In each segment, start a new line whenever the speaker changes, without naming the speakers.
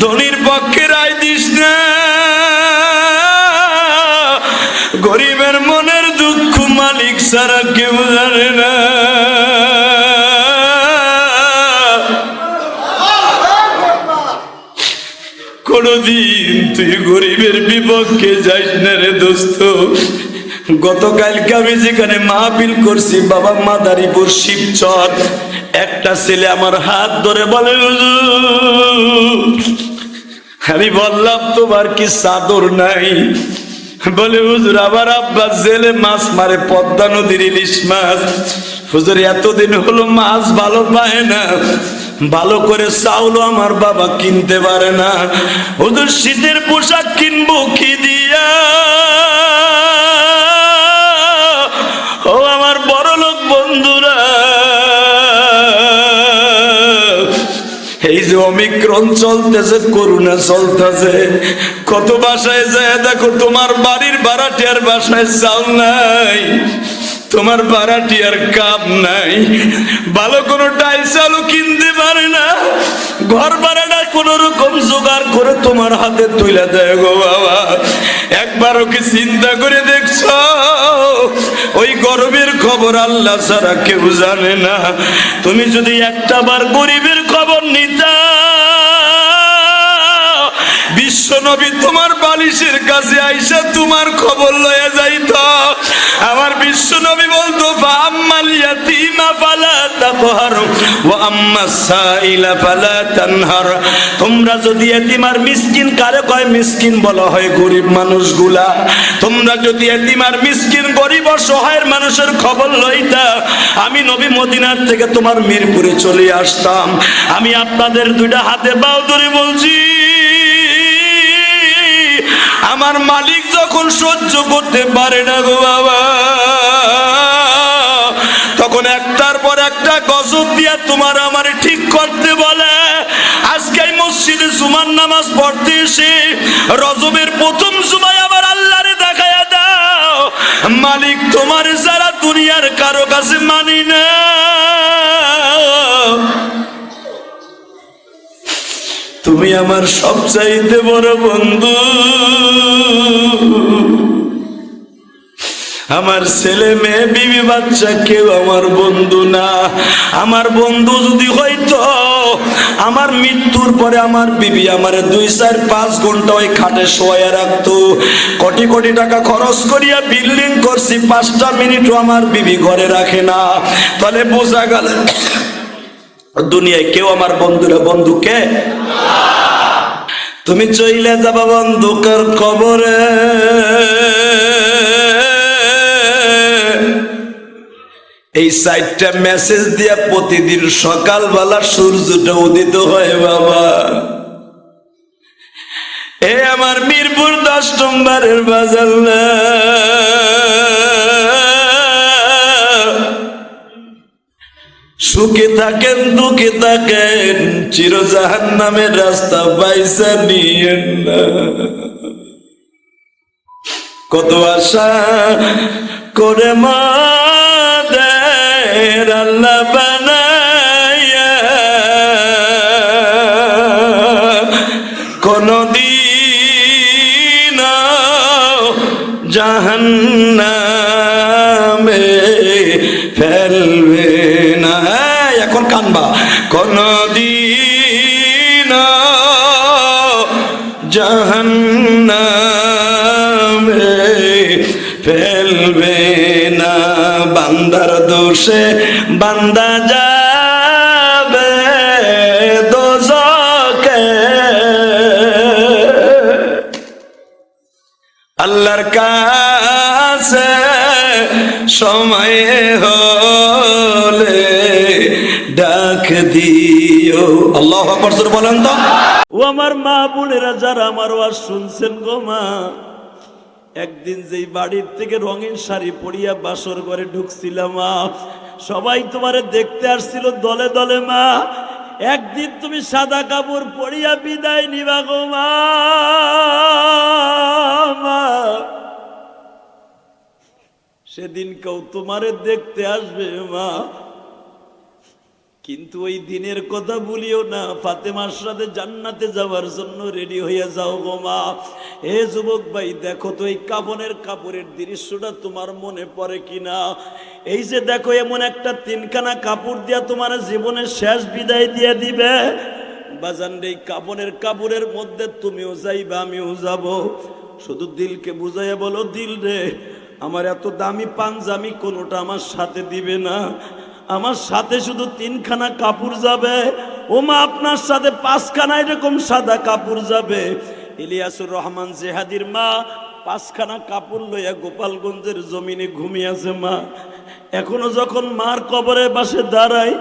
ধনীর পক্ষে রায় দিস না, গরিবের মনের দুঃখ মালিক ছাড়া কেউ জানে না। কোনদিন তুই গরিবের বিপক্ষে যাইস না রে দোস্ত। গতকালকে আমি যেখানে মাহফিল করছি বাবা মাদারীপুর শিবচর, একটা ছেলে আমার হাত ধরে বলে হুজুর, আমি বললাম তোমার কি চাদর নাই? বলে হুজুর আমার আব্বা জেলে মাছ মারে, পদ্মা নদীর ইলিশ মাছ। হুজুর এতদিন হলো মাছ ভালো পায় না, ভালো করে চাউল আমার বাবা কিনতে পারে না। হুজুর শীতের পোশাক কিনবো কি দিয়া? ও আমার বড় লোক বন্ধুরা, এই যে অমিক্রণ চলতেছে, করোনা চলতেছে, কত বাসায় যায় দেখো তোমার বাড়ির ভাড়াটিয়ার বাসায় চাল নাই, তোমার ভাড়াটিয়ার কাপ নাই, ভালো কোনো ডাইল চালও কিনতে পারে না, ঘর ভাড়াটা কোন রকম জোগাড় করে তোমার হাতে তুলে দেয় গো বাবা। একবারও কি চিন্তা করে দেখছো? ওই গরিবের খবর আল্লাহ ছাড়া কেউ জানে না। তুমি যদি একটা বার গরিবের খবর নিতা, বিশ্ব নবী তোমার বালিশের কাছে আইসা তোমার খবর লয়ে যাইত। আমার বিশ্ব নবী বলতো ফাআম্মাল ইয়াতীমা ফালা তাকহার ওয়া আম্মাস সাইলা ফালা তানহার। তোমরা যদি এতিম আর মিসকিন, কারে কয় মিসকিন বলা হয় গরিব মানুষগুলা, তোমরা যদি এতিম আর মিসকিন গরিব অসহায়ের মানুষের খবর লইতা, আমি নবী মদিনার থেকে তোমার মিরপুরে চলে আসতাম। আমি আপনাদের দুইটা হাতে বাউ ধরে বলছি, আমার মালিক যখন সহ্য করতে পারে না গো বাবা, তখন একটার পর একটা গজব দিয়া তোমার আমার ঠিক করতে বলে। আজকে মসজিদে জুমার নামাজ পড়তে এসে রজবের প্রথম জুমায় আবার আল্লাহরে দেখায়া দাও, মালিক তোমার যারা দুনিয়ার কারো কাছে মানি না। তুমি আমার সবচাইতে বড় বন্ধু, আমার ছেলে মেয়ে বিবি বাচ্চা কেউ আমার বন্ধু না। আমার বন্ধু যদি হইতো, আমার মৃত্যুর পরে আমার বিবি আমার 2-4-5 ঘন্টা ওই খাটে শোয়া রাখতো। কোটি কোটি টাকা খরচ করিয়া বিল্ডিং করছি, 5টা মিনিটও আমার বিবি ঘরে রাখে না। তাহলে বোঝা গেল দুনিয়ায় কেউ আমার বন্ধুরা, বন্ধুকে তুমি চইলে যাবা বন্ধুকার কবরে। এই 4টা মেসেজ দিয়া প্রতিদিন সকালবেলা সূর্যটা উদিত হয় বাবা। এ আমার মিরপুর 10 নম্বরের বাজার না, সুখে থাকেন দুঃখে থাকেন, চির জাহান্নামের রাস্তা বাইসা নিয়েন না। কত আশা করে মাদের আল্লাহ বানাইয়া, কোনদিন জাহান্নামে ফেলবে না। এখন কানবা, কোনদিন জাহান্নামে ফেলবে না। বান্দার দোষে বান্দা যাবে দোজখে, আল্লাহর কাছে সময় হলে ডাক দিও। আল্লাহু আকবার জোরে বলেন তো। ও আমার মা বোনেরা যারা আমার ওয়াজ শুনছেন গো মা, একদিন যেই বাড়ির থেকে রঙিন শাড়ি পরিয়া বাসর ঘরে ঢুকছিলাম মা, সবাই তোমারে দেখতে আসছিল দলে দলে মা, একদিন তুমি সাদা কাপড় পরিয়া বিদায় নিবা গো মা। সেদিন কেউ তোমারে দেখতে আসবে মা,
কিন্তু ওই দিনের কথা ভুলিও না, ফাতেমার সাথে জান্নাতে যাওয়ার জন্য রেডি হয়ে যাও গো মা। এ যুবক ভাই, দেখো তো এই কাপড়ের দৃশ্যটা তোমার মনে পড়ে কিনা? এই যে দেখো, এমন একটা তিনখানা কাপড় দিয়া তোমার জীবনের শেষ বিদায় দিয়ে দিবে। বাজান রে, কাপড়ের মধ্যে তুমিও যাইবা, আমিও যাব। শুধু দিলকে বুঝাইয়া বলো, দিল রে, আমার এত দামি পাঞ্জামি কোনোটা আমার সাথে দিবে না, আমার সাথে শুধু তিনখানা কাপড় যাবে। ও মা, আপনার সাথে পাঁচখানা এরকম সাদা কাপড় যাবে। ইলিয়াসুর রহমান জেহাদির মা পাঁচখানা কাপড় লইয়া গোপালগঞ্জের জমিনে ঘুমিয়েছে মা। এখনো যখন মার কবরের পাশে দাঁড়াই,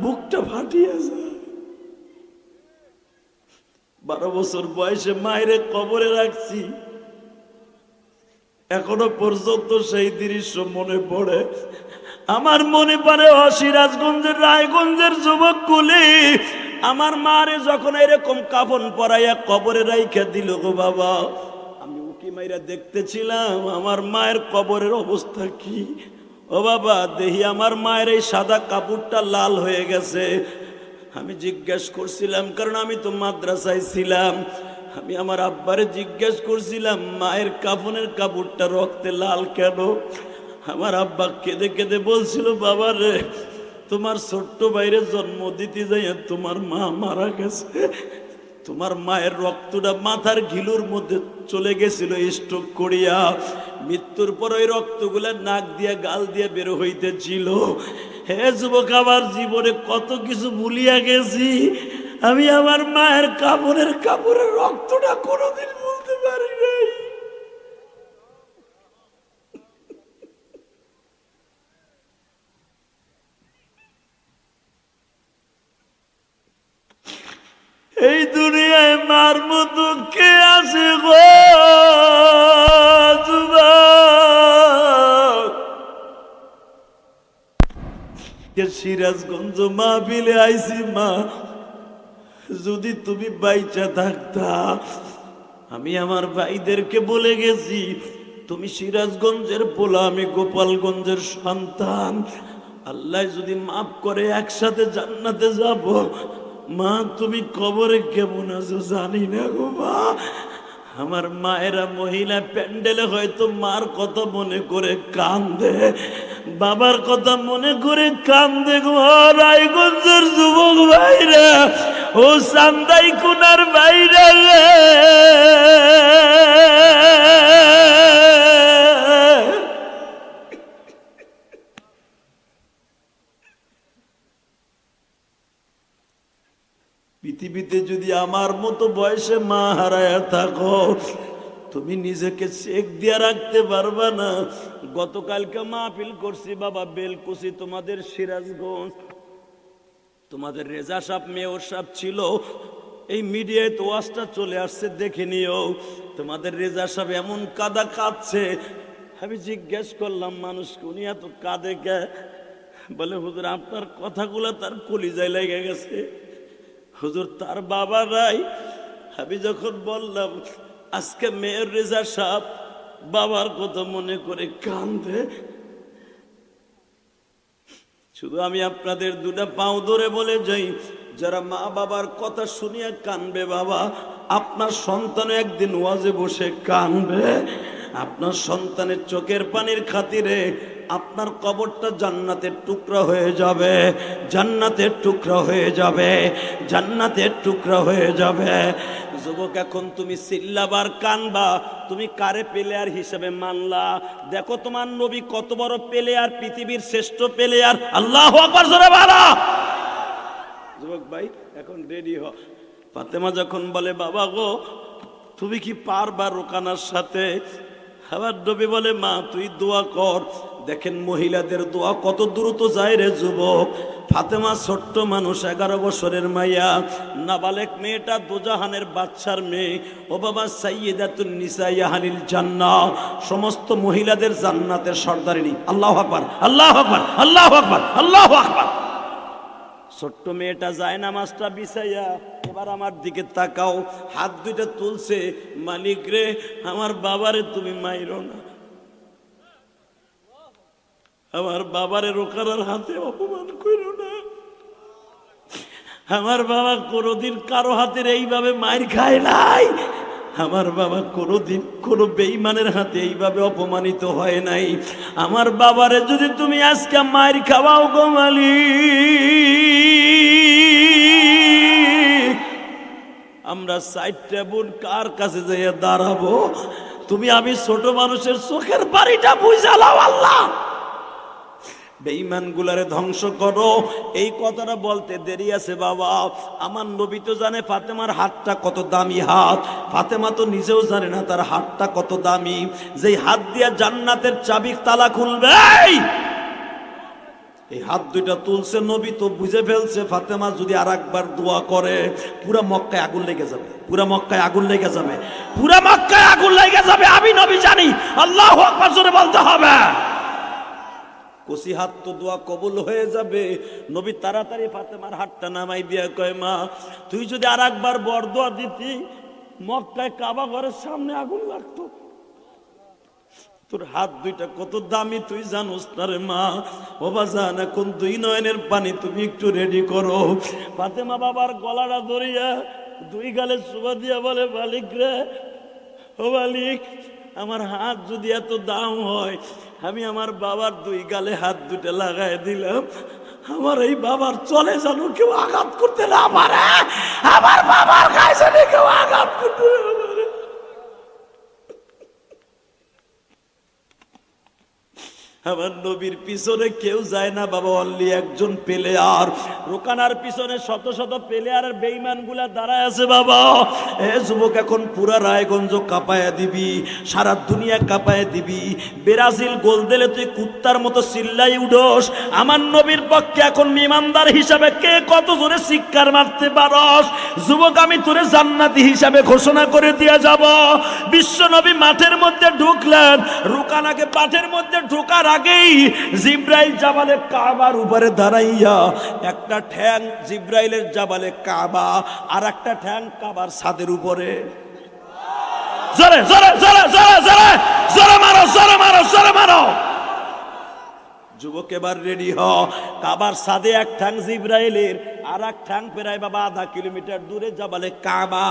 বুকটা ফাটিয়ে যায়। 12 বছর বয়সে মায়ের কবরে রাখছি, এখনো পর্যন্ত সেই দৃশ্য মনে পড়ে। আমার মনে পড়ে সিরাজগঞ্জের রায়গঞ্জের যুবক কুলি আমার মারে যখন এরকম কাফন পরাইয়া কবরে রাইখা দিল গো বাবা, আমি উকি মাইরা দেখতেছিলাম আমার মায়ের কবরের অবস্থা কি। ও বাবা, দেখি আমার মায়ের এই সাদা কাপড়টা লাল হয়ে গেছে। আমি জিজ্ঞেস করছিলাম, কারণ আমি তো মাদ্রাসায় ছিলাম, আমি আমার আব্বারে জিজ্ঞেস করছিলাম, মায়ের কাফনের কাপড়টা রক্তে লাল কেন? আমার আব্বা কেঁদে কেঁদে বলছিল, বাবা রে, তোমার ছোট্ট ভাইরে জন্ম দিতে যাইয়া তোমার মা মারা গেছে। তোমার মায়ের রক্তটা মাথার ঘিলুর মধ্যে চলে গেছিল স্ট্রোক করিয়া। মৃত্যুর পর ওই রক্তগুলা নাক দিয়া গাল দিয়া বের হইতেছিল। হে যুবক, আমার জীবনে কত কিছু ভুলিয়া গেছি, আমি আমার মায়ের কাপড়ের রক্তটা কোনোদিন বলতে পারি নাই। এই দুনিয়ায় মার মতো কে আছে গো যুবক? সিরাজগঞ্জ মাহফিলে আইছি মা, যদি তুমি বাইচা থাকতা, আমি আমার ভাইদেরকে বলে গেছি, তুমি সিরাজগঞ্জের পোলা, আমি গোপালগঞ্জের সন্তান। আল্লাহ যদি মাফ করে একসাথে জান্নাতে যাব। মা, তুমি কবরে কেমন আছো জানি না গো মা। আমার মায়েরা মহিলা প্যান্ডেলে হয়তো মার কথা মনে করে কান্দে, বাবার কথা মনে করে কান্দে গো। রায়গঞ্জের যুবক ভাইরা, ও চান্দাই কোনার বাইরে রে, পৃথিবীতে যদি আমার মতো বয়সে মা হারায়া থাকো, তুমি নিজেকে চেক দিয়ে রাখতে পারবা না। গতকালকে মাহফিল করছি বাবা বেলকুচি, তোমাদের সিরাজগঞ্জ, তোমাদের রেজা সাহেব মেয়র সাহেব ছিল। এই মিডিয়ায় তো ওয়াজটা চলে আসছে, দেখে নিও। তোমাদের রেজা সাহেব এমন কাঁদা কাঁদছে, আমি জিজ্ঞেস করলাম মানুষকে, উনি এত কাঁদে কে? বলে, হুজুর আপনার কথাগুলো তার কলিজায় লেগে গেছে। হুজুর, তার বাবা নাই। আমি যখন বললাম আজকে মেয়র রেজা সাহেব বাবার কথা মনে করে কান্দে, শুধু আমি আপনাদের দুটা পাও ধরে বলে যাই, যারা মা বাবার কথা শুনিয়া কানবে, বাবা আপনার সন্তান একদিন ওয়াজে বসে কানবে। আপনার সন্তানের চোখের পানির খাতিরে আপনার কবরটা জান্নাতের টুকরা হয়ে যাবে, জান্নাতের টুকরা হয়ে যাবে, জান্নাতের টুকরা হয়ে যাবে। যুবক, এখন তুমি চিল্লাবার কানবা, তুমি কারে প্লেয়ার হিসেবে মানলা? দেখো তোমার নবী কত বড় প্লেয়ার, পৃথিবীর শ্রেষ্ঠ প্লেয়ার। আল্লাহু আকবার, জোরে বলো। যুবক ভাই, এখন রেডি হ। ফাতেমা যখন বলে, বাবা গো, তুমি কি পারবা রোকানার সাথে? আবার নবী বলে, মা তুই দোয়া কর। দেখেন মহিলাদের দোয়া কত দ্রুত যায় রে যুবক। ফাতেমা ছোট্ট মানুষ, 11 বছরের মাইয়া, নাবালেক মেয়েটা দোজাহানের বাচ্চার মেয়ে। ও বাবা, সাইয়্যিদাতুন নিসা আহলিল জান্নাহ, সমস্ত মহিলাদের জান্নাতের সর্দারিনী। আল্লাহু আকবার, আল্লাহু আকবার, আল্লাহু আকবার, আল্লাহু আকবার। ছোট্ট মেয়েটা যায় নামাজটা বিছাইয়া, এবার আমার দিকে তাকাও, হাত দুইটা তুলছে, মালিক রে, আমার বাবারে তুমি মাইরো না, আমার বাবারে রোকারার হাতে অপমান করো না। আমার বাবা কোনোদিন কারো হাতের এইভাবে মার খায় নাই। আমার বাবা কোনোদিন কোনো বেঈমানের হাতে এইভাবে অপমানিত হয় নাই। আমার বাবারে যদি তুমি আজকে মার খাওয়াও গো মালিক, আমরা সাইডটা বোন কার কাছে যাইয়া দাঁড়াবো? তুমি আমি ছোট মানুষের চোখের বাড়িটা বুঝালাও আল্লাহ। বেঈমান গুলারে ধ্বংস করো। এই কথাটা বলতে দেরি আছে বাবা। আমার নবী তো জানে ফাতেমার হাতটা কত দামি হাত। ফাতেমা তো নিজেও জানে না তার হাতটা কত দামি। যেই হাত দিয়া জান্নাতের চাবি তালা খুলবে, এই হাত দুইটা তুলছে নবী তো বুঝে ফেলছে ফাতেমা যদি আর একবার দোয়া করে পুরা মক্কায় আগুন লেগে যাবে, পুরা মক্কায় আগুন লেগে যাবে, পুরা মক্কায় আগুন লেগে যাবে। আমি নবী জানি। আল্লাহু আকবার জোরে বলতে হবে। কচি হাত তো দোয়া কবুল হয়ে যাবে। নবী তাড়াতাড়ি ফাতেমার হাতটা নামাই দিয়া কয়, মা তুই যদি আর একবার বরদোয়া দিতি মক্কায় কাবা ঘরের সামনে আগুন লাগতো। তোর হাত দুইটা কত দামি তুই জানোস না রে মা। ও বাজান, এখন দুই নয়নের পানি তুমি একটু রেডি করো। ফাতেমা বাবার গলাটা ধরিয়া দুই গালে চুমা দিয়া বলে, মালিক রে, ও মালিক, আমার হাত যদি এত দাম হয়, আমি আমার বাবার দুই গালে হাত দুটা লাগাই দিলাম। আমার এই বাবার চলে জানো কেউ আঘাত করতে না পারে, আমার বাবার গায়ে জানি কেউ আঘাত করতে না পারে। আমার নবীর পিছনে কেউ যায় না বাবা, অনলি একজন প্লেয়ার। রোকানার পিছনে শত শত প্লেয়ারের বেঈমান গুলা দাঁড়ায় আছে বাবা। এ যুবক, এখন পুরা রায়গঞ্জ কাঁপায়া দিবি, সারা দুনিয়া কাঁপায়া দিবি। ব্রাজিল গোল দিলে তুই কুত্তার মতো চিল্লাই উঠোস। আমার নবীর পক্ষে এখন ইমানদার হিসাবে কে কত জোরে চিৎকার মারতে পারস? যুবক, আমি তোরে জান্নাতি হিসাবে ঘোষণা করে দিয়ে যাব। বিশ্ব নবী মাঠের মধ্যে ঢুকলেন। রোকানাকে মাঠের মধ্যে ঢোকার আগেই জিব্রাইল জাবালে কাবার উপরে দাঁড়াইয়া, একটা ঠ্যাং জিব্রাইলের জাবালে কাবা, আর একটা ঠ্যাং কাবার ছাদের উপরে। জোরে জোরে জোরে জোরে জোরে জোরে মারো, জোরে মারো, জোরে মারো। যুবক এবার রেডি হ। কাবার ছাদে এক ঠ্যাং জিব্রাইলের, আর এক ঠ্যাং প্রায় বাবা 0.5 কিলোমিটার দূরে জাবালে কাবা।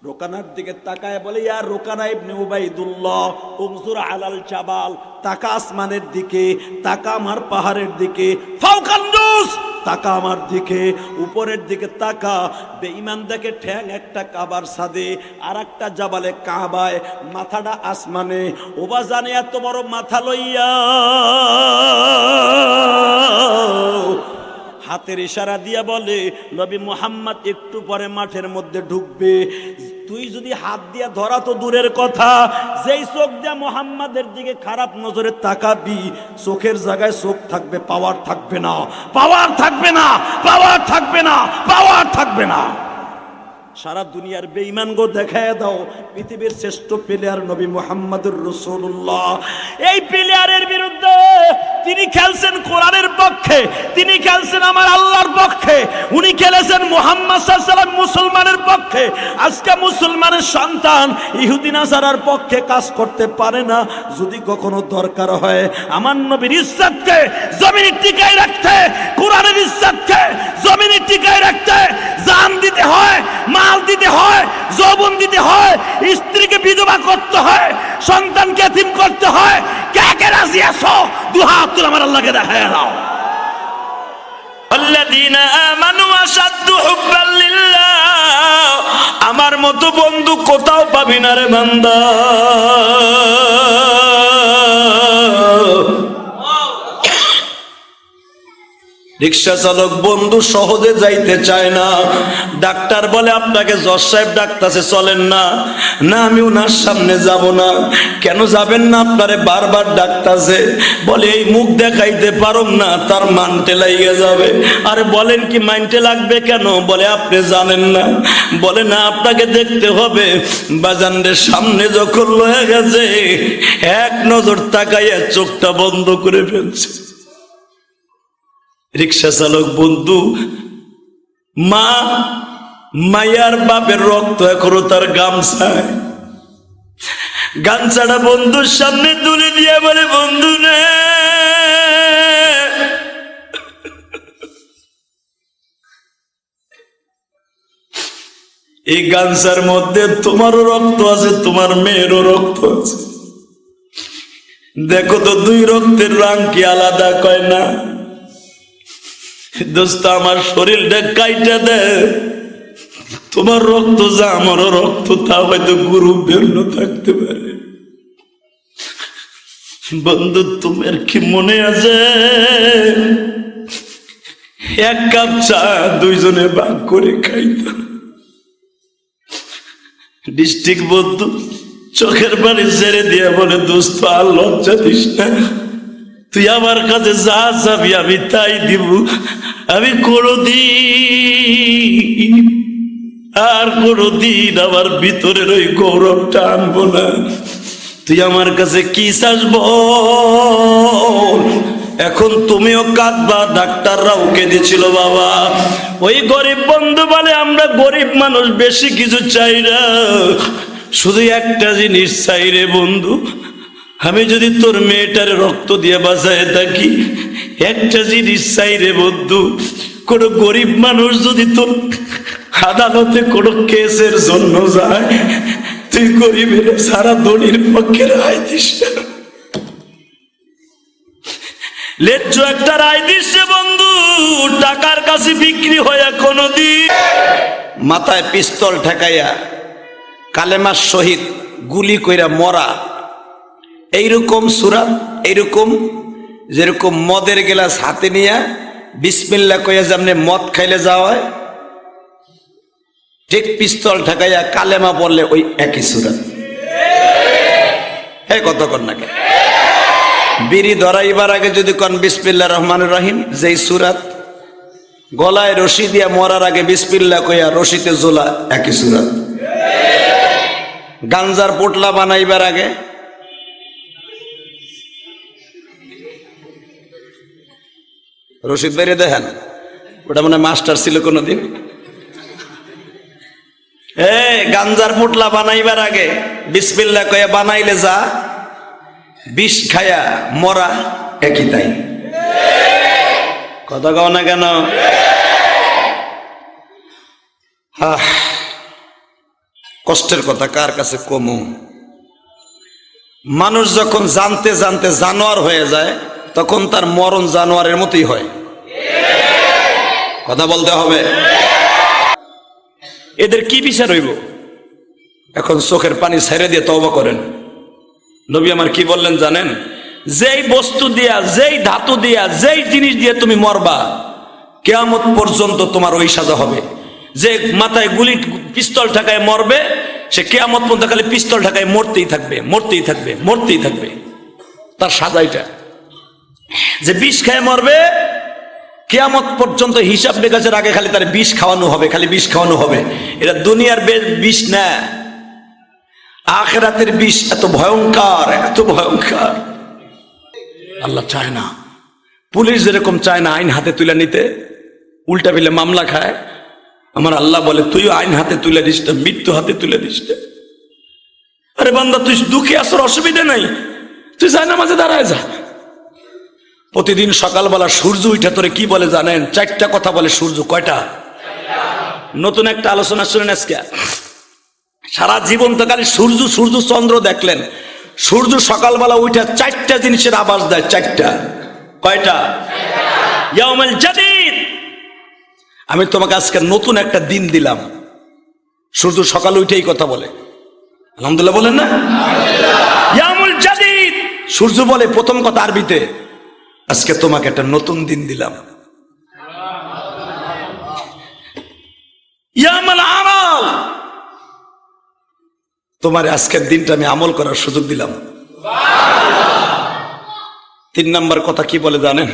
রোকানার দিকে তাকায় বলে, ইয়া রোকানা ইবনে উবাইদুল্লাহ, উনজুর আলাল জাবাল, তাকা আসমানের দিকে, তাকা আমার পাহাড়ের দিকে, ফাওকান্নুস, তাকা আমার দিকে, উপরের দিকে তাকা। বেঈমান দেখে ঠ্যাং একটা কাবার ছাদে, আর একটা জাবালে কাবায়, মাথাটা আসমানে। ওবা জানে এত বড় মাথা লইয়া হাতের ইশারা দিয়া বলে, নবী মুহাম্মদ একটু পরে মাঠের মধ্যে ঢুকবে। তুই যদি হাত দিয়া ধরা তো দূরের কথা, যেই চোখ দিয়া মুহাম্মাদের দিকে খারাপ নজরে তাকাবি, চোখের জায়গায় চোখ থাকবে, পাওয়ার থাকবে না, পাওয়ার থাকবে না, পাওয়ার থাকবে না, পাওয়ার থাকবে না। সারা দুনিয়ার বেঈমান গো দেখায় দাও পৃথিবীর শ্রেষ্ঠ প্লেয়ার নবী মুহাম্মদুর রাসূলুল্লাহ। এই প্লেয়ারের বিরুদ্ধে তিনি খেলছেন কোরআনের পক্ষে, তিনি খেলছেন আমার আল্লাহর পক্ষে, উনি খেলেছেন মুহাম্মদ সাল্লাল্লাহু আলাইহি ওয়াসাল্লাম মুসলমানের পক্ষে। আজকে মুসলমানের সন্তান ইহুদি নাসারার পক্ষে কাজ করতে পারে না। যদি কখনো দরকার হয় আমার নবীর ইজ্জতকে জমিনে টিকায় রাখতে, কোরআনের ইজ্জতকে জমিনে টিকায় রাখতে জান দিতে হয়, মাল দিতে হয়, যৌবন দিতে হয়, স্ত্রীকে বিধবা করতে হয়, সন্তানকে এতিম করতে হয়। কে কে রাজি আছো? দুহাত তুলে আমার আল্লাহকে দেখায় দাও। আল্লাযীনা আমানু আশাদ্দু হুব্বাল লিল্লাহ। আমার মতো বন্ধু কোথাও পাবি না রে বান্দা। রিক্সা চালক বন্ধু সহজে যাইতে চায় না। ডাক্তার বলে আপনাকে জজ সাহেব ডাকতেছে, চলেন না। না, আমি ওনার সামনে যাব না। কেন যাবেন না? আপনারে বারবার ডাকতেছে। বলে এই মুখ দেখাইতে পারুম না, তার মানতে লাগিয়ে যাবে। আরে বলেন কি মানতে লাগবে কেন? বলে আপনি জানেন না। বলে না, আপনাকে দেখতে হবে। বাজানদের সামনে যখন লয়ে গেছে, এক নজর তাকাইয়া চোখটা বন্ধ করে ফেলছে। রিক্সা চালক বন্ধু, মা মায়ার বাপের রক্ত এখনো তার গামছায়। গামছাটা বন্ধুর সামনে তুলে দিয়ে বলে, বন্ধু রে,
এই গামছার মধ্যে তোমারও রক্ত আছে, তোমার মেয়েরও রক্ত আছে। দেখো তো দুই রক্তের রং কি আলাদা, কয় না? দোস্ত আমার শরীরটা কাইটা দেয়, তোমার রক্ত যা আমারও রক্ত তা হয়তো গুরু ভিন্ন থাকতে পারে। বন্ধু তোমার কি মনে আছে এক কাপ চা দুইজনে ভাগ করে খাইতাম? ডিস্ট্রিক্ট বন্ধু চোখের পানি ছেড়ে দিয়ে বলে, দোস্ত আর লজ্জা দিস না, তুই আমার কাছে যা চাবি আমি তাই দিব, আমি কোনদিন আমার ভিতরের ওই গৌরবটা আনবো না। তুই আমার কাছে কি চাস বল? এখন তুমিও কাঁদবা, ডাক্তাররাও কেঁদেছিল বাবা। ওই গরিব বন্ধু বলে, আমরা গরিব মানুষ বেশি কিছু চাই না, শুধু একটা জিনিস চাই রে বন্ধু, আমি যদি তোর মেয়েটার রক্ত দিয়ে বাঁচায় থাকি, একটা জিনিস চাই রে বন্ধু, কোন গরিব মানুষ যদি তোর আদালতে কোনো কেসের জন্য যায়, তুই গরিবের সারা দলির পক্ষে রায় দিস না। লেজ্জ একটা রায় দিচ্ছে বন্ধু, টাকার কাছে বিক্রি হয়ে কোনদিন। মাথায় পিস্তল ঠেকাইয়া কালেমার সহিত গুলি কইরা মরা, এইরকম সূরা, এইরকম যেরকম মদের গ্লাস হাতে নিয়া বিসমিল্লাহ কইয়া যেমনে মদ খাইলে যাওয়া হয়, ঠিক পিস্তল ঠেকাইয়া কালেমা বললে ওই একই সূরা। এই কতক্ষণ নাকি বিড়ি ধরাইবার আগে যদি কন বিসমিল্লাহ রহমানুর রহিম, যেই সূরাত, গলায় রশি দিয়া মরার আগে বিসমিল্লাহ কইয়া রশিতে ঝোলা, একই সূরাত। গাঞ্জার পোটলা বানাইবার আগে রশিদ বেরিয়ে দেখেন, ওটা মনে মাস্টার ছিল কোনদিন। গাঞ্জার পোটলা বানাইবার আগে বিসমিল্লাহ কইয়া বানাইলে যা, বিষ খায়া মরা একই তাই। কথা কও না কেন? কষ্টের কথা কার কাছে কমু? মানুষ যখন জানতে জানতে জানোয়ার হয়ে যায়, তখন তার মরণ জানোয়ারের মতোই হয়। কথা বলতে হবে। এদের কি বিচার হইব? এখন চোখের পানি ছেড়ে দিয়ে তওবা করেন। নবী আমার কি বললেন জানেন? যেই বস্তু দিয়া, যেই ধাতু দিয়া, যেই জিনিস দিয়ে তুমি মরবা, কিয়ামত পর্যন্ত তোমার ওই সাজা হবে। যে মাথায় গুলি পিস্তল ঠেকায় মরবে, সে কিয়ামত পর্যন্ত খালি পিস্তল ঠেকায় মরতেই থাকবে, মরতেই থাকবে, মরতেই থাকবে, তার সাজাইটা। যে বিষ খায় মরবে, কিয়ামত পর্যন্ত হিসাব নিকাশের আগে খালি তার বিষ খাওয়ানো হবে, খালি বিষ খাওয়ানো হবে। এটা দুনিয়ার বিষ না, আখিরাতের বিষ এত ভয়ঙ্কর, এত ভয়ঙ্কর। আল্লাহ চায় না, পুলিশ যেরকম চায় না আইন হাতে তুলে নিতে, উল্টা পেলে মামলা খায়, আমার আল্লাহ বলে তুইও আইন হাতে তুলে দিস না, মৃত্যু হাতে তুলে দিস না। আরে বান্দা, তুই দুঃখে আসর, অসুবিধা নাই, তুই যায় না মাঝে দাঁড়ায় যা। প্রতিদিন সকালবেলা সূর্য উঠে তোরে কি বলে জানেন? চারটা কথা বলে সূর্য। কয়টা? নতুন একটা আলোচনা শুনেন আজকে। সারা জীবন তো খালি সূর্য সূর্য চন্দ্র দেখলেন, সূর্য সকালবেলা উঠে চারটা জিনিসের আভাস দেয়। চারটা। কয়টা? ইয়াউমুল জাদিদ। আমি তোমাকে আজকে নতুন একটা দিন দিলাম। সূর্য সকালে উঠেই কথা বলে, আলহামদুলিল্লাহ বলেন না? ইয়াউমুল জাদিদ। সূর্য বলে প্রথম কথা আরবিতে, আজকে তোমাকে একটা নতুন দিন দিলাম। ইয়াউমুল আমাল। তোমার আজকের দিনটা আমি আমল করার সুযোগ দিলাম। তিন নাম্বার কথা কি বলে জানেন?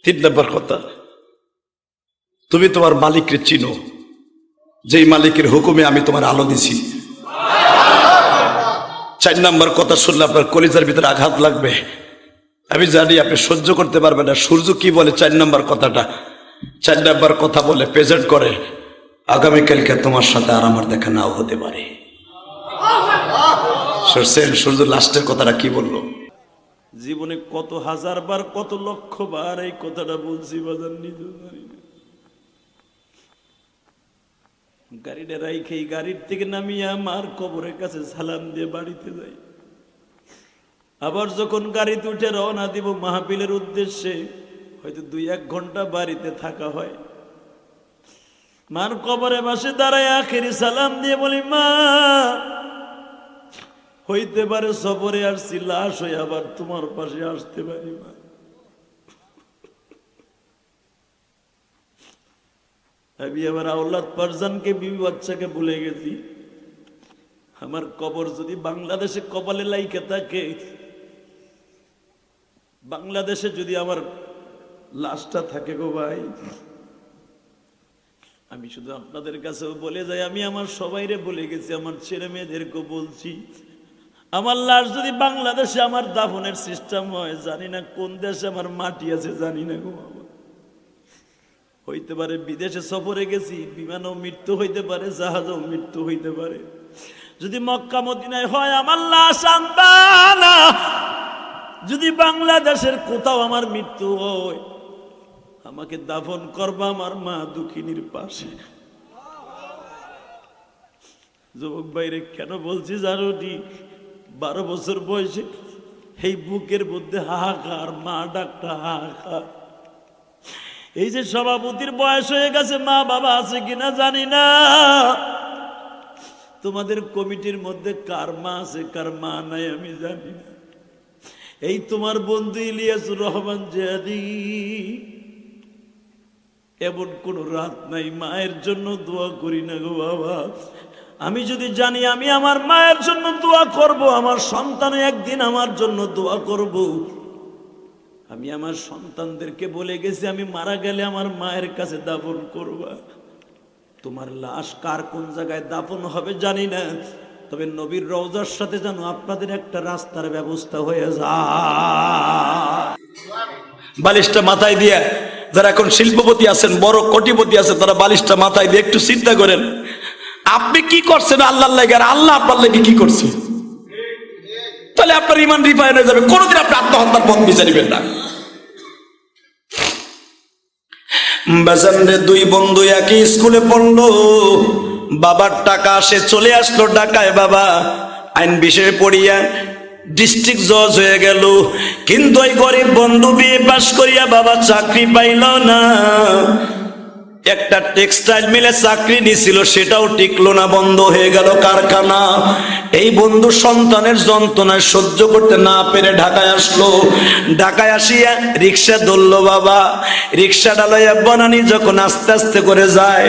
তিন নাম্বার কথা, তুমি তোমার মালিককে চিনো, যেই মালিকের হুকুমে আমি তোমার আলো দিছি। চার নাম্বার কথা শুনলে আপনার কলিজার ভিতরে আঘাত লাগবে, আমি জানি আপনি সহ্য করতে পারবেন না। সূর্য কি বলে? চার নাম্বার কথাটা, চার নাম্বার কথা বলে প্রেজেন্ট করে, আগামীকালকে তোমার সাথে আর আমার দেখা নাও হতে পারে। সূর্য লাস্টের কথাটা কি বললো?
জীবনে কত হাজার বার, কত লক্ষ বার এই কথাটা বলছি বাজার, নিজেও জানি না। গাড়িটা রাইখেই গাড়ির থেকে নামিয়ে আমার কবরের কাছে সালাম দিয়ে বাড়িতে যাই। আবার যখন গাড়িতে উঠে রওনা দিব মাহফিলের উদ্দেশ্যে, হয়তো 2-1 ঘন্টা বাড়িতে থাকা হয়। মার কবরে পাশে দাঁড়ায় আখেরি সালাম দিয়ে বলি, মা হইতে পারে সফরে আসছি, লাশ হয়ে আবার তোমার পাশে আসতে পারি। মা আমি আবার আওলাদ পারজানকে, বিবি বাচ্চাকে ভুলে গেছি। আমার কবর যদি বাংলাদেশে কপালে লাইকে থাকে, বাংলাদেশে যদি আমার লাশটা থাকে গো ভাই, আমি শুধু আপনাদের কাছেও বলে যাই, আমি আমার সবাইরে বলে গেছি, আমার ছেলে মেয়েদেরকেও বলছি, আমার লাশ যদি বাংলাদেশে আমার দাফনের সিস্টেম হয়, জানি না কোন দেশে আমার মাটি আছে, জানি না গো বাবা। হইতে পারে বিদেশে সফরে গেছি, বিমানও মৃত্যু হইতে পারে, জাহাজও মৃত্যু হইতে পারে। যদি মক্কা মদিনায় হয়, আমার লাশ আনবা না। যদি বাংলাদেশের কোথাও আমার মৃত্যু হয়, আমাকে দাফন করবা আমার মা দুঃখিনীর পাশে। যুবক ভাইরে কেন বলছি জানো? 12 বছর বয়সে এই বুকের মধ্যে হাহাকার, মা ডাকটা হাহাকার। এই যে সভাপতির বয়স হয়ে গেছে, মা বাবা আছে কিনা জানি না। তোমাদের কমিটির মধ্যে কার মা আছে কার মা নাই আমি জানি না। এই তোমার বন্ধু ইলিয়াসুর রহমান জিয়াদি, এমন কোন রাত নাই মায়ের জন্য দোয়া করি না গো বাবা। আমি যদি জানি আমি আমার মায়ের জন্য দোয়া করব, আমার সন্তান একদিন আমার জন্য দোয়া করব, আমি আমার সন্তানদেরকে বলে গেছি, আমি মারা গেলে আমার মায়ের কাছে দাফন করবা। তোমার লাশ কার কোন জায়গায় দাফন হবে জানি না, তবে নবীর রওজার সাথে যেন আপনাদের একটা রাস্তার ব্যবস্থা হয়ে যায়।
বালিশটা মাথায় দিয়ে, যারা এখন শিল্পপতি আছেন, বড় কোটিপতি আছে, তারা বালিশটা মাথায় দিয়ে একটু চিন্তা করেন, আপনি কি করছেন আল্লাহর লাগি, আর আল্লাহ আপনার লাগি কি করছে? তাহলে আপনার ইমান রিফাইন হয়ে যাবে। কোনোদিন আপনি আত্মহত্যার পথ বেছে নেবেন না। বেজানরে 2 বন্ধু একই স্কুলে পড়লো, বাবার টাকা আসে, চলে আসলো ঢাকায়। বাবা আইন বিষয়ে পড়িয়া ডিস্ট্রিক্ট জজ হয়ে গেল, কিন্তু ওই গরিব বন্ধু বিয়ে পাশ করিয়া বাবা চাকরি পাইল না। একটা টেক্সটাইল মিলে চাকরি নিছিল, সেটাও টিকলো না, বন্ধ হয়ে গেল কারখানা। এই বন্ধু সন্তানের যন্ত্রণায় সহ্য করতে না পেরে ঢাকায় আসলো। ঢাকায় আসিয়া রিক্সা ধরলো। বাবা রিক্সাটা লইয়া বনানি যখন আস্তে আস্তে করে যায়,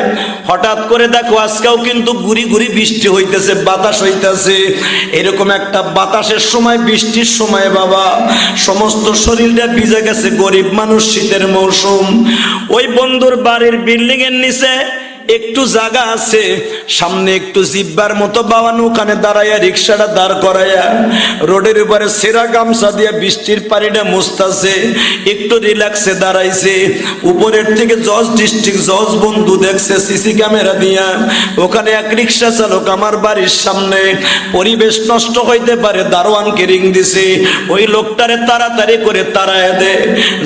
হঠাৎ করে দেখো আজকেও কিন্তু গুড়ি গুড়ি বৃষ্টি হইতেছে, বাতাস হইতেছে। এরকম একটা বাতাসের সময়, বৃষ্টির সময় বাবা সমস্ত শরীরটা ভিজে গেছে। গরিব মানুষ, শীতের মৌসুম। ওই বন্ধুর বাড়ির বিল্ডিং এর নিচে একটু জায়গা আছে, সামনে একটু জিব্বার মতো বাবানো, ওখানে দাঁড়াইয়া রিক্সাটা দাঁড় করাইয়া রোডের উপরে সেরা গামছা দিয়ে বৃষ্টির পানিটা মুছতাছে, একটু রিল্যাক্সে দাঁড়াইছে। উপরের থেকে জজ, ডিস্ট্রিক্ট জজ বন্ধু দেখছে সিসি ক্যামেরা দিয়া, ওখানে এক রিক্সা চালক আমার বাড়ির সামনে, পরিবেশ নষ্ট হইতে পারে, দারোয়ানকে রিং দিছে, ওই লোকটারে তাড়াতাড়ি করে তাড়ায় দে।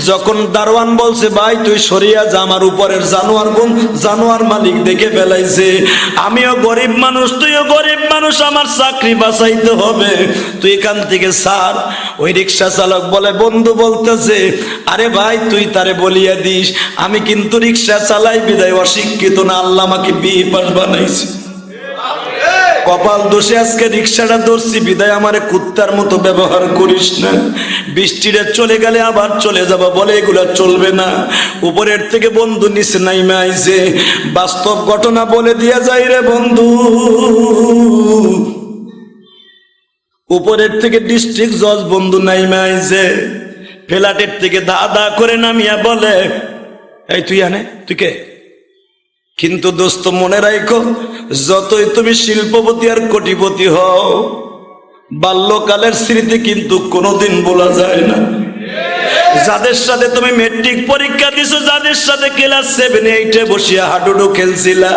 যখন দারোয়ান বলছে ভাই তুই সরিয়া যা, আমার উপরের জানোয়ার মালিক দেখে ফেলাইছে, আমিও গরিব মানুষ, তুইও গরিব মানুষ, আমার চাকরি বাঁচাইতে হবে, তুই এখান থেকে ছাড়। ওই রিক্সা চালক বলে, বন্ধু বলতেছে আরে ভাই তুই তারে বলিয়া দিস, আমি কিন্তু রিক্সা চালাই বিদায় অশিক্ষিত না, আল্লাহ আমাকে বিয়ে পাস বানাইছে। কপাল দোষে আজকে রিক্সাটা ধরছি বিদায় আমারে কুত্তার মতো ব্যবহার করিস না। বৃষ্টিটা চলে গেলে আবার চলে যাবা, বলে এগুলা চলবে না। উপরের থেকে বন্ধু নিচে নাইমে আইছে, বাস্তব ঘটনা বলে দিয়া যাই রে বন্ধু। উপরের থেকে ডিস্ট্রিক্ট জজ বন্ধু নাইমে আইছে, ফ্ল্যাটের থেকে দা করে নামিয়া বলে, এই তুই আনে, তুই কে? কিন্তু দোস্ত মনে রাখো, যতই তুমি শিল্পপতি আর কোটিপতি হও, বাল্যকালের স্মৃতি কিন্তু কোনোদিন বলা যায় না। যাদের সাথে তুমি মেট্রিক পরীক্ষা দিছো, যাদের সাথে ক্লাস 7 8 বসিয়া হাডুডু খেলছিলা,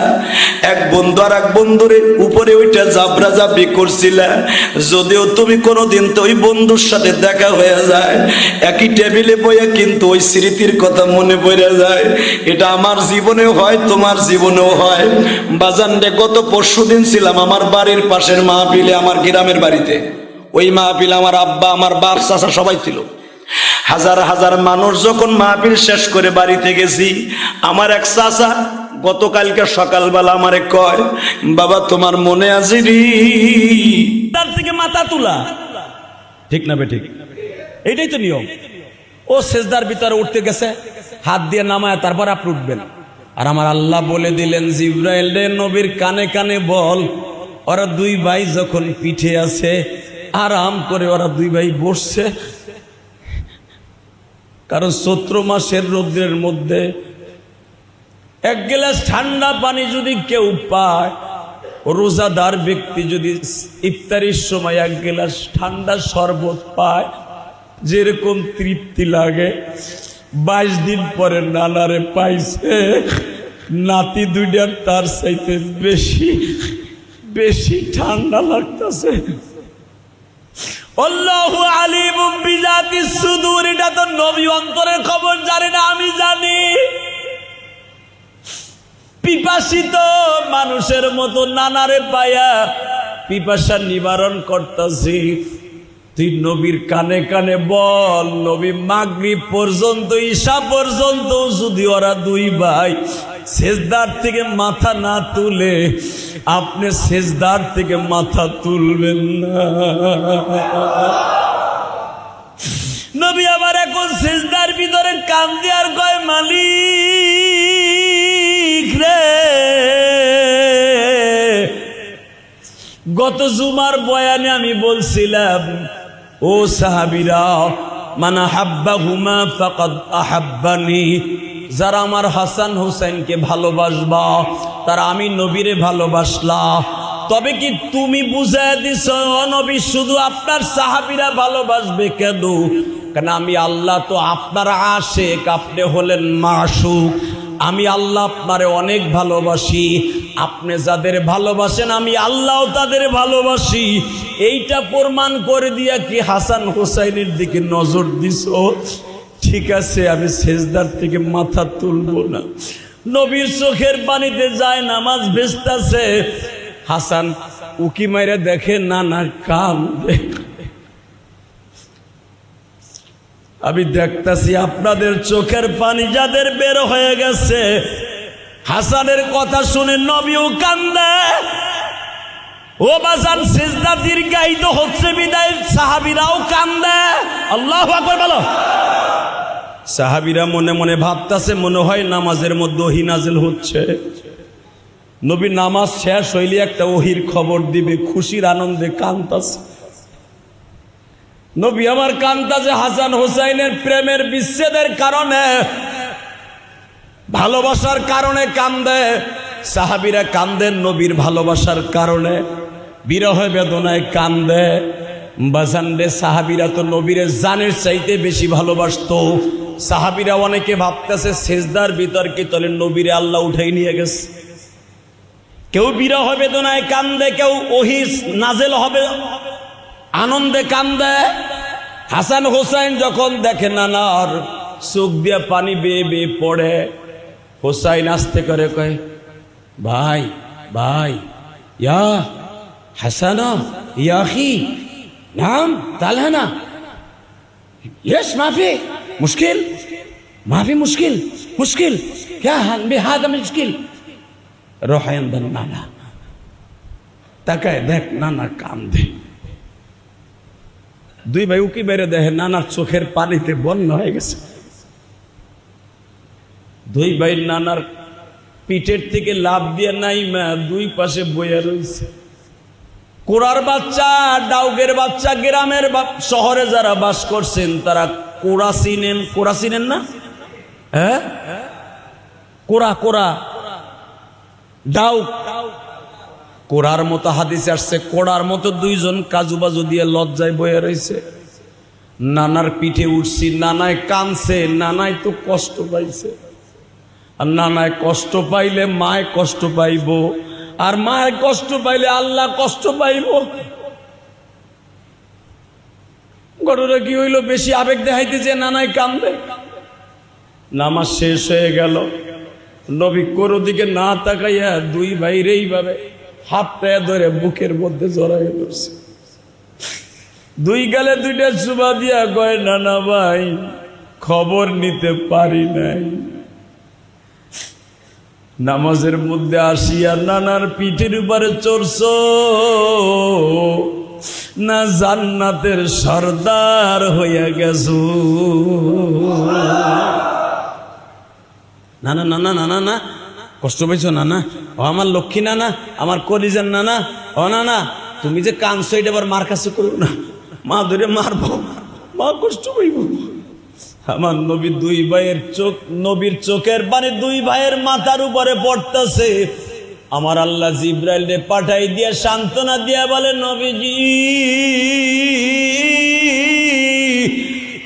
এক বন্ধু আর এক বন্ধুরে উপরে ওইটা জাবরা জাবরি করছিলা, যদিও তুমি কোনোদিন তো ওই বন্ধুর সাথে দেখা হয়ে যায়, একই টেবিলে বইয়া কিন্তু ওই স্মৃতির কথা মনে পড়ে যায়। এটা আমার জীবনেও হয়, তোমার জীবনেও হয়। বাজানরে গত পরশুদিন ছিলাম আমার বাড়ির পাশের মাহফিলে, আমার গ্রামের বাড়িতে। ওই মাহফিলে আমার আব্বা, আমার বাপ, চাচা সবাই ছিল। হাজার হাজার মানুষ যখন মাহফিল শেষ করে বাড়িতে গেছি, আমার এক চাচা গতকালকে সকালবেলা আমারে কয়, বাবা তোমার মনে আছে রে,
তার থেকে মাথা তুলা, ঠিক না বেঠিক? এইটাই তো নিয়ম। ও সেজদার ভিতরে উঠতে গেছে, হাত দিয়ে নামায় তারপর আপনি উঠবেন। আর আমার আল্লাহ বলে দিলেন, জিব্রাইল রে নবীর কানে কানে বল, ওরা দুই ভাই যখন পিঠে আছে আরাম করে ওরা দুই ভাই বসছে, কারণ চৈত্র মাসের রৌদ্রের মধ্যে এক গ্লাস ঠান্ডা পানি যদি কেউ পায়, রোজাদার ব্যক্তি যদি ইফতারির সময় এক গ্লাস ঠান্ডা শরবত পায়, যেরকম তৃপ্তি লাগে, 22 দিন পরে নানারে পাইছে, নাতি দুইটার তার চাইতে বেশি বেশি ঠান্ডা লাগতেছে। আল্লাহু আলিমুম বিযাতিস সুদূর, এটা তো নবী অন্তরের খবর জানে না, আমি জানি। পিপাসিত মানুষের মতো নানারে পায়া পিপাসা নিবারণ করতেছি। তুই নবীর কানে কানে বল, নবী মাগরিব পর্যন্ত, ঈশা পর্যন্ত যদি ওরা দুই ভাই সেজদার থেকে মাথা না তুলে, আপনি সেজদার থেকে মাথা তুলবেন না। নবী আবার এখন সেজদার ভিতরে কান্দে আর কয়, মালিক রে, গত জুমার বয়ানে আমি বলছিলাম, ও সাহাবীরা, মান আহাব্বাহুমা ফাকাদ আহাব্বানি, যারা আমার হাসান হুসাইনকে ভালোবাসবা তারা আমি নবীরে ভালোবাসলা। তবে কি তুমি বুঝায় দিছ নবী শুধু আপনার সাহাবীরা ভালোবাসবে কেন? কারণ আমি আল্লাহ তো আপনার আশিক, আপনি হলেন মাশুক। আমি আল্লাহ আপনারে অনেক ভালোবাসি, আপনি যাদের ভালোবাসেন আমি আল্লাহও তাদের ভালোবাসি। এইটা প্রমাণ করে দিয়া কি হাসান হুসাইনের দিকে নজর দিছ? ঠিক আছে, আমি সেজদার থেকে মাথা তুলবো না। নবীর চোখের পানিতে যায় নামাজ ভেস্তাছে, হাসান উকি মাইরা দেখে নানা কান্দে। আমি দেখতাছি আপনাদের চোখের পানি যাদের বের হয়ে গেছে, হাসানের কথা শুনে নবীও কান্দে। ও বাজান, সিজদা দীর্ঘায়িত হচ্ছে বিদায় সাহাবীরাও কান্দে। আল্লাহু আকবার বলো। সাহাবীরা মনে মনে ভাবতাছে, মনে হয় নামাজের মধ্যে ওহী নাজিল হচ্ছে। নবী নামাজ শেষ হইলে একটা ওহীর খবর দিবে, খুশির আনন্দে কান্দাছে। নবী আমার কান্দাছে হাসান হুসাইনের প্রেমের বিচ্ছেদের কারণে, ভালোবাসার কারণে কান্দে। সাহাবীরা কান্দেন নবীর ভালোবাসার কারণে, বিরহ বেদনায় কান্দে। বাজানরে, সাহাবীরা তো নবীরে জানের চাইতে বেশি ভালোবাসতো। সাহাবীরা অনেকে ভাবতেছে সেজদার ভিতর কি তলে নবীরে আল্লাহ উঠাই নিয়ে গেছে। কেউ বিরহ বেদনায় কান্দে, কেউ ওহী নাজেল হবে আনন্দে কান্দে। হাসান হুসাইন যখন দেখে নানার চোখ দিয়ে পানি বেয়ে বেয়ে পড়ে, হুসাইন আস্তে করে কয়, ভাই ভাই, ইয়া হাসানা ইয়া আখি, নাম তালহানা, यस माफी मुश्किल, माफी मुश्किल, मुश्किल क्या बेहादा मुश्किल। रोहायंदन नाना তাকায় দেখ, নানা কান্দে। দুই ভাই উকি বেড়ে দেখে নানার চোখের পানিতে বন্যা হয়ে গেছে। দুই ভাই নানার পিঠের থেকে লাভ দিয়ে নাই মা দুই পাশে বইয়া রয়েছে। কোরার বাচ্চা, ডাউগের বাচ্চা, গ্রামের শহরে যারা বাস করছেন তারা কোরা চিনেন। কোরা চিনেন না? হ্যাঁ, কোরা কোরা ডাউগ। কোরার মতো হাদিসে আসছে, কোড়ার মতো দুইজন কাজু বাজু দিয়ে লজ্জায় বয়ে রয়েছে। নানার পিঠে উঠছি, নানায় কানছে, নানায় তো কষ্ট পাইছে। আর নানায় কষ্ট পাইলে মায় কষ্ট পাইব, আর মায়ের কষ্ট পাইলে আল্লাহ কষ্ট পাইব। ঘটনা কি হইল? বেশি আবেগ দেখাইতে যে নানায় কান্দে। নামাজ শেষ হয়ে গেল, নবী কোনো দিকে না তাকাইয়া দুই ভাইরে এইভাবে হাতটা ধরে বুকের মধ্যে জড়াই ধরছে। দুই গালে দুইটা চুমা দিয়া কয়, নানা ভাই খবর নিতে পারি নাই। নামাজের মধ্যে আসিয়া নানার পিঠের উপরে চড়ছ না জান্নাতের সর্দার হইয়া গেছো। না না না না না না, কষ্ট পাইছো নানা? ও আমার লক্ষ্মী নানা, আমার কলিজার নানা। ও নানা, তুমি যে কাঁদছো এটা আবার মার কাছে করো না, মা ধরে মারবো, মা কষ্ট পাইব। আমার নবী দুই ভাইয়ের চোখ, নবীর চোখের পানি দুই ভাইয়ের মাথার উপরে পড়তেছে। আমার আল্লাহ জিব্রাইলকে পাঠাই দিয়ে সান্ত্বনা দিয়া বলে, নবীজি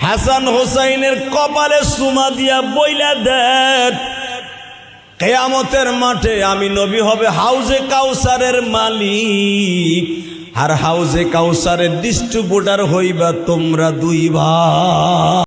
হাসান হোসাইনের কপালে সুমা দিয়া বইলা দেন, কিয়ামতের মাঠে আমি নবী হবে হাউজে কাউসারের মালিক, আর হাউজে কাউসারের ডিস্ট্রিবিউটর হইবা তোমরা দুই ভাই।